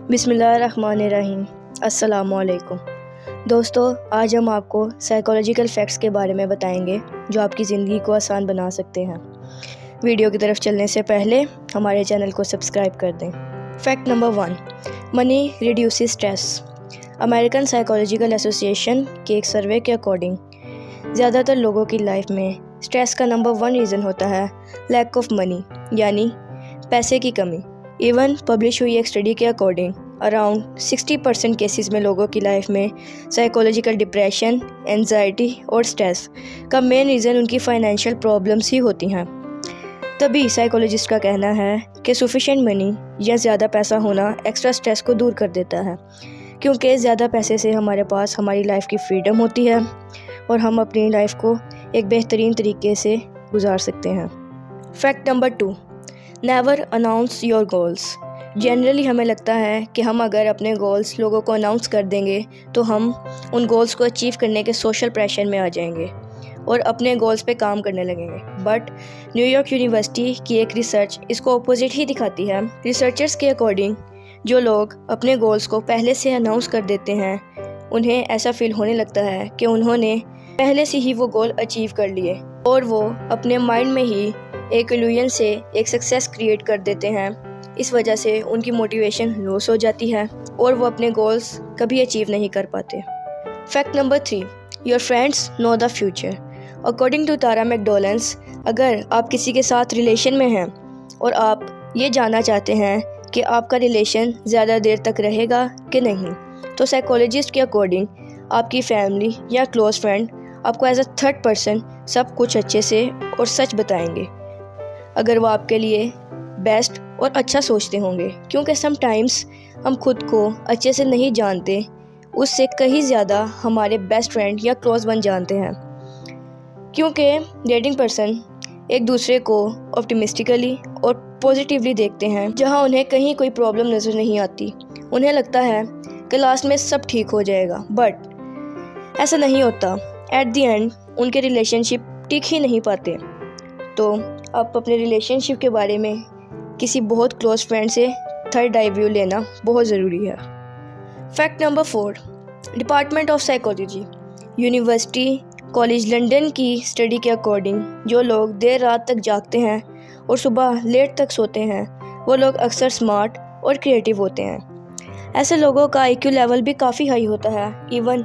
बिस्मिल्लाहिर्रहमानिर्रहीम। अस्सलामुअलैकुम दोस्तों, आज हम आपको साइकोलॉजिकल फैक्ट्स के बारे में बताएंगे जो आपकी ज़िंदगी को आसान बना सकते हैं। वीडियो की तरफ चलने से पहले हमारे चैनल को सब्सक्राइब कर दें। Fact number 1, money reduces stress. American psychological association के एक सर्वे के अकॉर्डिंग ज़्यादातर लोगों की लाइफ में स्ट्रेस का नंबर 1 रीज़न होता है लैक ऑफ मनी, यानी पैसे की कमी। इवन पब्लिश हुई एक स्टडी के अकॉर्डिंग अराउंड 60% केसेस में लोगों की लाइफ में साइकोलॉजिकल डिप्रेशन, एंजाइटी और स्ट्रेस का मेन रीज़न उनकी फाइनेंशियल प्रॉब्लम्स ही होती हैं। तभी साइकोलॉजिस्ट का कहना है कि सफिशिएंट मनी या ज़्यादा पैसा होना एक्स्ट्रा स्ट्रेस को दूर कर देता है, क्योंकि ज़्यादा पैसे से हमारे पास हमारी लाइफ की फ्रीडम होती है और हम अपनी लाइफ को एक बेहतरीन तरीके से गुजार सकते हैं। Fact number 2, never announce your goals. Generally हमें लगता है कि हम अगर अपने गोल्स लोगों को अनाउंस कर देंगे तो हम उन गोल्स को अचीव करने के सोशल प्रेशर में आ जाएंगे और अपने गोल्स पे काम करने लगेंगे। बट न्यूयॉर्क यूनिवर्सिटी की एक रिसर्च इसको अपोजिट ही दिखाती है। रिसर्चर्स के अकॉर्डिंग जो लोग अपने गोल्स को पहले से अनाउंस कर देते हैं उन्हें ऐसा फील होने लगता है कि उन्होंने पहले से ही वो गोल अचीव कर लिए और वो अपने माइंड में ही एक इल्यूजन से एक सक्सेस क्रिएट कर देते हैं। इस वजह से उनकी मोटिवेशन लॉस हो जाती है और वो अपने गोल्स कभी अचीव नहीं कर पाते। Fact number 3, your friends know the future. According to Tara McDonalds, अगर आप किसी के साथ रिलेशन में हैं और आप ये जानना चाहते हैं कि आपका रिलेशन ज़्यादा देर तक रहेगा कि नहीं, तो साइकोलॉजिस्ट के अकॉर्डिंग आपकी फैमिली या क्लोज फ्रेंड आपको एज अ थर्ड पर्सन सब कुछ अच्छे से और सच बताएंगे अगर वो आपके लिए बेस्ट और अच्छा सोचते होंगे, क्योंकि समटाइम्स हम खुद को अच्छे से नहीं जानते, उससे कहीं ज़्यादा हमारे बेस्ट फ्रेंड या क्लोज वन जानते हैं। क्योंकि डेटिंग पर्सन एक दूसरे को ऑप्टिमिस्टिकली और पॉजिटिवली देखते हैं, जहां उन्हें कहीं कोई प्रॉब्लम नज़र नहीं आती। उन्हें लगता है कि लास्ट में सब ठीक हो जाएगा, बट ऐसा नहीं होता। एट द एंड उनके रिलेशनशिप टिक ही नहीं पाते। तो आप अपने रिलेशनशिप के बारे में किसी बहुत क्लोज फ्रेंड से थर्ड आई व्यू लेना बहुत ज़रूरी है। Fact number 4, department of psychology university college London की स्टडी के अकॉर्डिंग जो लोग देर रात तक जागते हैं और सुबह लेट तक सोते हैं वो लोग अक्सर स्मार्ट और क्रिएटिव होते हैं। ऐसे लोगों का IQ लेवल भी काफ़ी हाई होता है। इवन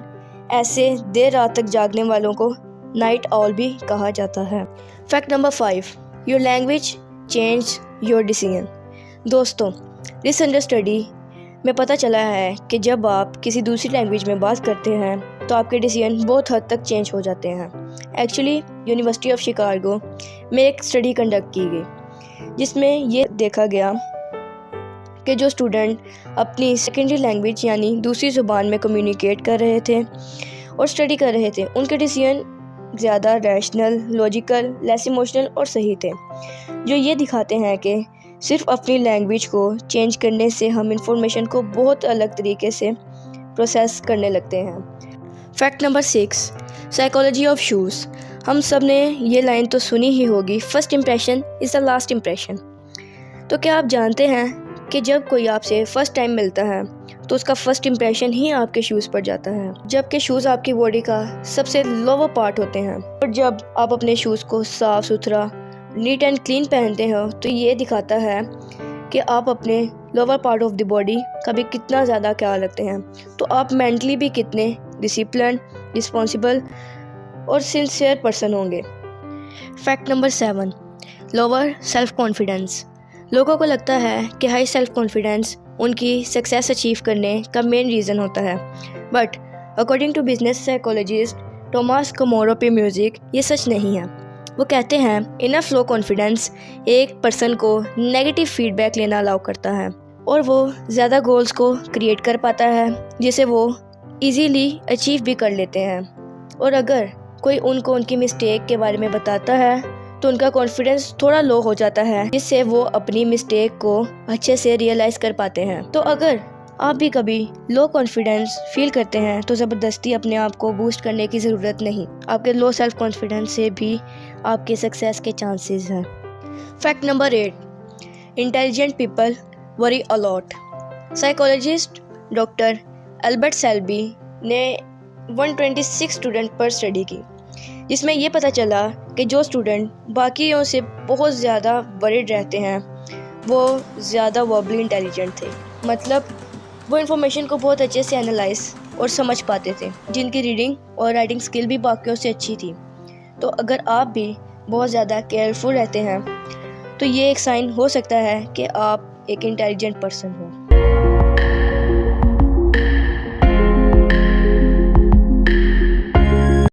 ऐसे देर रात तक जागने वालों को नाइट ऑल भी कहा जाता है। Fact number 5, your language change your decision. दोस्तों, रिसेंट स्टडी में पता चला है कि जब आप किसी दूसरी लैंग्वेज में बात करते हैं तो आपके डिसीजन बहुत हद तक चेंज हो जाते हैं। एक्चुअली यूनिवर्सिटी ऑफ शिकागो में एक स्टडी कंडक्ट की गई जिसमें ये देखा गया कि जो स्टूडेंट अपनी सेकेंडरी लैंग्वेज यानी दूसरी ज़ुबान में कम्युनिकेट कर रहे थे और स्टडी कर रहे थे, उनके डिसीजन ज़्यादा रैशनल, लॉजिकल, लेस इमोशनल और सही थे, जो ये दिखाते हैं कि सिर्फ अपनी लैंग्वेज को चेंज करने से हम इंफॉर्मेशन को बहुत अलग तरीके से प्रोसेस करने लगते हैं। Fact number 6, psychology of shoes. हम सब ने ये लाइन तो सुनी ही होगी, first impression is the last impression. तो क्या आप जानते हैं कि जब कोई आपसे फ़र्स्ट टाइम मिलता है तो उसका फर्स्ट इम्प्रेशन ही आपके शूज़ पर जाता है, जबकि शूज़ आपकी बॉडी का सबसे लोअर पार्ट होते हैं। और जब आप अपने शूज़ को साफ़ सुथरा, नीट एंड क्लीन पहनते हो तो ये दिखाता है कि आप अपने lower part of the body का भी कितना ज़्यादा ख्याल रखते हैं। तो आप मेंटली भी कितने डिसिप्लिन, रिस्पॉन्सिबल और सिंसियर पर्सन होंगे। Fact number 7, lower self confidence. लोगों को लगता है कि हाई सेल्फ कॉन्फिडेंस उनकी सक्सेस अचीव करने का मेन रीज़न होता है, but according to business psychologist Tomas Chamorro Premuzic ये सच नहीं है। वो कहते हैं इनफ लो कॉन्फिडेंस एक पर्सन को नेगेटिव फीडबैक लेना अलाउ करता है और वो ज़्यादा गोल्स को क्रिएट कर पाता है, जिसे वो इजीली अचीव भी कर लेते हैं। और अगर कोई उनको उनकी मिस्टेक के बारे में बताता है तो उनका कॉन्फिडेंस थोड़ा लो हो जाता है, जिससे वो अपनी मिस्टेक को अच्छे से रियलाइज़ कर पाते हैं। तो अगर आप भी कभी लो कॉन्फिडेंस फील करते हैं तो ज़बरदस्ती अपने आप को बूस्ट करने की ज़रूरत नहीं। आपके लो सेल्फ कॉन्फिडेंस से भी आपके सक्सेस के चांसेस हैं। Fact number 8, intelligent people worry a lot. Psychologist doctor Albert Selby ने 126 स्टूडेंट पर स्टडी की, जिसमें ये पता चला कि जो स्टूडेंट बाकियों से बहुत ज़्यादा वरीड रहते हैं वो ज़्यादा वर्बली इंटेलिजेंट थे। मतलब वो इन्फॉर्मेशन को बहुत अच्छे से एनालाइज और समझ पाते थे, जिनकी रीडिंग और राइटिंग स्किल भी बाकियों से अच्छी थी। तो अगर आप भी बहुत ज़्यादा केयरफुल रहते हैं तो ये एक साइन हो सकता है कि आप एक इंटेलिजेंट पर्सन हो।